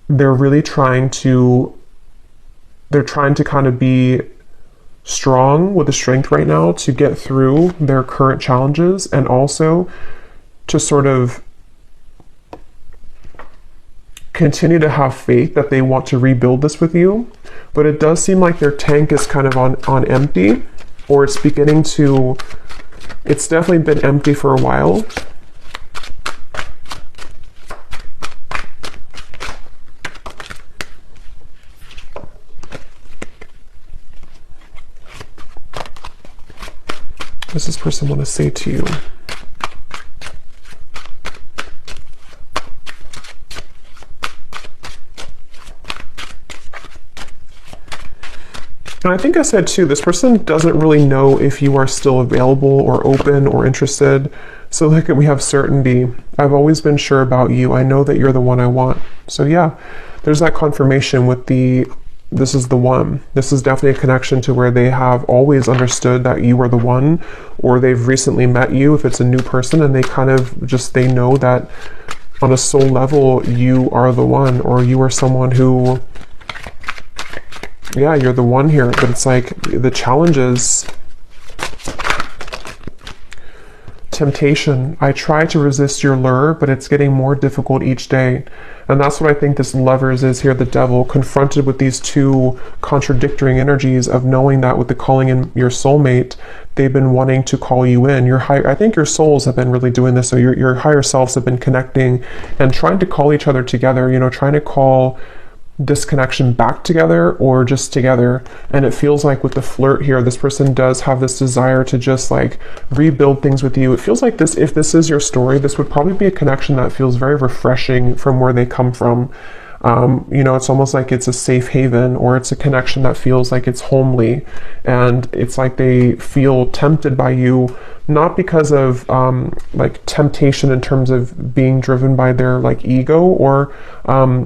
they're really trying to kind of be strong with the strength right now to get through their current challenges, and also to sort of continue to have faith that they want to rebuild this with you. But it does seem like their tank is kind of on empty, or it's definitely been empty for a while. What does this person want to say to you? And I think I said too, this person doesn't really know if you are still available or open or interested. So look, we have certainty. I've always been sure about you. I know that you're the one I want. So yeah, there's that confirmation with this is the one. This is definitely a connection to where they have always understood that you are the one, or they've recently met you if it's a new person, and they kind of they know that on a soul level you are the one, or you are someone who, yeah, you're the one here. But it's like the challenge is temptation. I try to resist your lure, but it's getting more difficult each day. And that's what I think this Lovers is here, the devil, confronted with these two contradictory energies of knowing that with the calling in your soulmate, they've been wanting to call you in. I think your souls have been really doing this. So your higher selves have been connecting and trying to call each other together, trying to call disconnection back together or just together. And it feels like with the flirt here, this person does have this desire to just like rebuild things with you. It feels like this, if this is your story, this would probably be a connection that feels very refreshing from where they come from. It's almost like it's a safe haven, or it's a connection that feels like it's homely, and it's like they feel tempted by you, not because of like temptation in terms of being driven by their like ego, or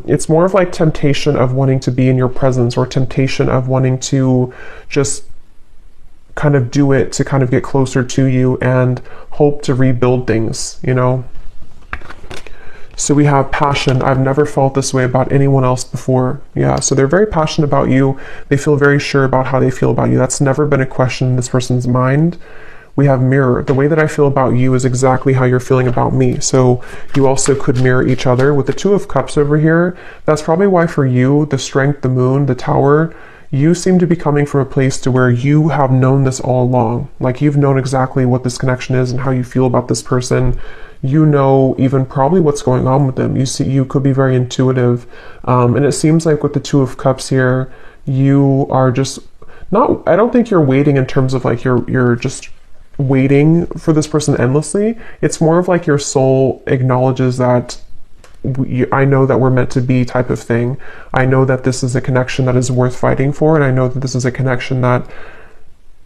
it's more of like temptation of wanting to be in your presence, or temptation of wanting to just kind of do it to kind of get closer to you and hope to rebuild things, So we have passion. I've never felt this way about anyone else before. Yeah, so they're very passionate about you. They feel very sure about how they feel about you. That's never been a question in this person's mind. We have mirror. The way that I feel about you is exactly how you're feeling about me. So you also could mirror each other. With the Two of Cups over here, that's probably why for you, the Strength, the Moon, the Tower, you seem to be coming from a place to where you have known this all along. Like you've known exactly what this connection is and how you feel about this person. You know even probably what's going on with them. You could be very intuitive. And it seems like with the Two of Cups here, you are just not, I don't think you're waiting in terms of like you're just waiting for this person endlessly. It's more of like your soul acknowledges that I know that we're meant to be type of thing. I know that this is a connection that is worth fighting for, and I know that this is a connection that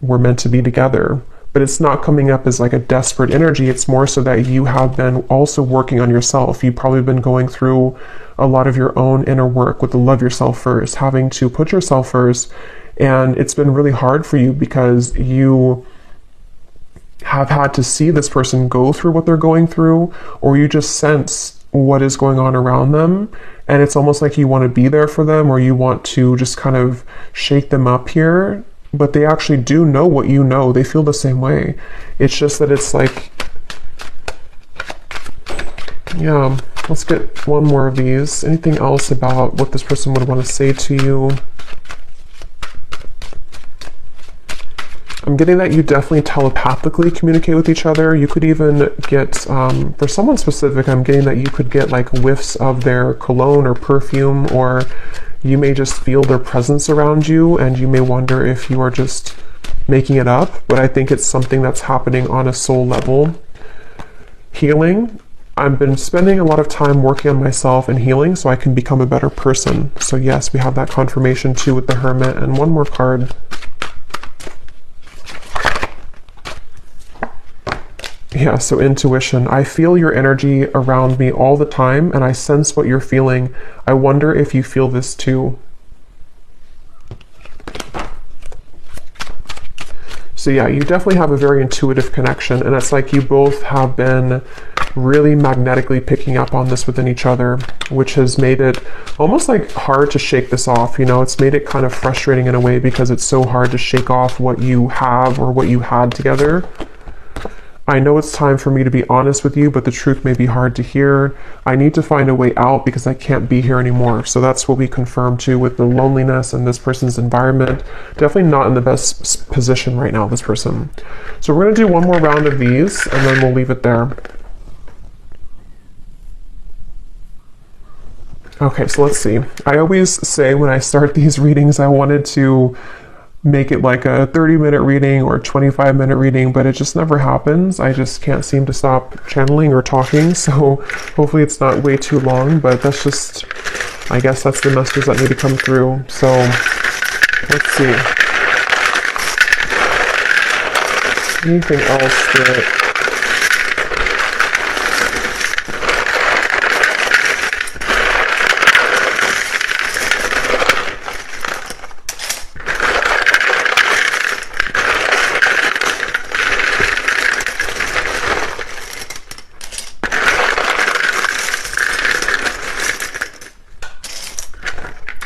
we're meant to be together. But it's not coming up as like a desperate energy. It's more so that you have been also working on yourself. You've probably been going through a lot of your own inner work with the love yourself first, having to put yourself first. And it's been really hard for you because you have had to see this person go through what they're going through, or you just sense what is going on around them. And it's almost like you want to be there for them, or you want to just kind of shake them up here. But they actually do know what you know. They feel the same way. It's just that it's like, yeah, let's get one more of these. Anything else about what this person would want to say to you? I'm getting that you definitely telepathically communicate with each other. You could even get, for someone specific, I'm getting that you could get like whiffs of their cologne or perfume, or you may just feel their presence around you, and you may wonder if you are just making it up. But I think it's something that's happening on a soul level. Healing. I've been spending a lot of time working on myself and healing so I can become a better person. So yes, we have that confirmation too with the Hermit. And one more card. Yeah, so intuition. I feel your energy around me all the time, and I sense what you're feeling. I wonder if you feel this too. So yeah, you definitely have a very intuitive connection, and it's like you both have been really magnetically picking up on this within each other, which has made it almost like hard to shake this off. You know, it's made it kind of frustrating in a way because it's so hard to shake off what you have or what you had together. I know it's time for me to be honest with you, but the truth may be hard to hear. I need to find a way out because I can't be here anymore. So that's what we confirm too with the loneliness and this person's environment. Definitely not in the best position right now, this person. So we're going to do one more round of these and then we'll leave it there. Okay, so let's see. I always say when I start these readings, I wanted to make it like a 30-minute reading or 25-minute reading, but it just never happens. I just can't seem to stop channeling or talking, so hopefully it's not way too long, but that's just, I guess that's the messages that need to come through. So let's see. Anything else that...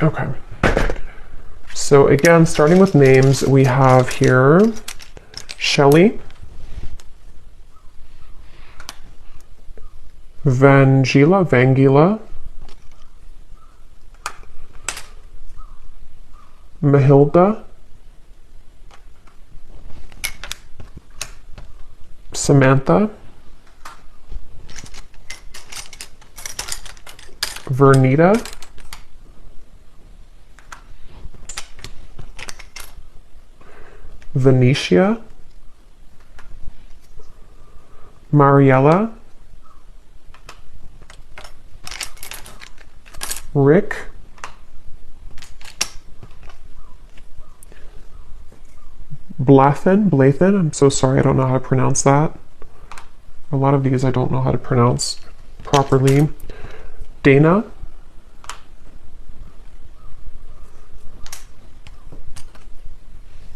Okay, so again, starting with names, we have here Shelley, Vangila, Mahilda, Samantha, Vernita, Venetia, Mariella, Rick, Blathen, I'm so sorry, I don't know how to pronounce that. A lot of these I don't know how to pronounce properly. Dana,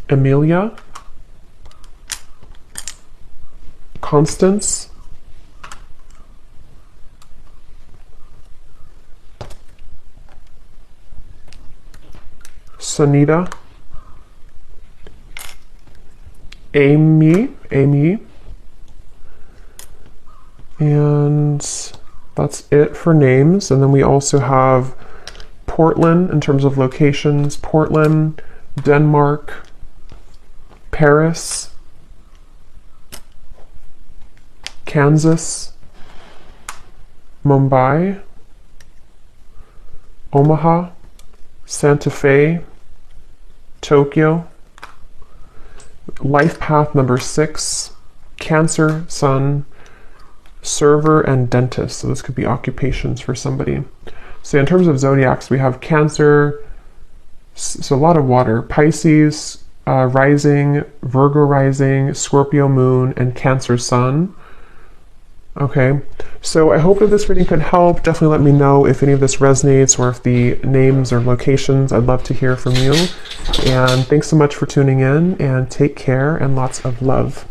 Amelia, Constance, Sunita, Amy, and that's it for names. And then we also have Portland in terms of locations, Portland, Denmark, Paris, Kansas, Mumbai, Omaha, Santa Fe, Tokyo, life path number 6, Cancer, Sun, server, and dentist. So this could be occupations for somebody. So in terms of zodiacs, we have Cancer, so a lot of water, Pisces, rising, Virgo rising, Scorpio moon, and Cancer sun. Okay, so I hope that this reading could help. Definitely let me know if any of this resonates or if the names or locations. I'd love to hear from you. And thanks so much for tuning in, and take care and lots of love.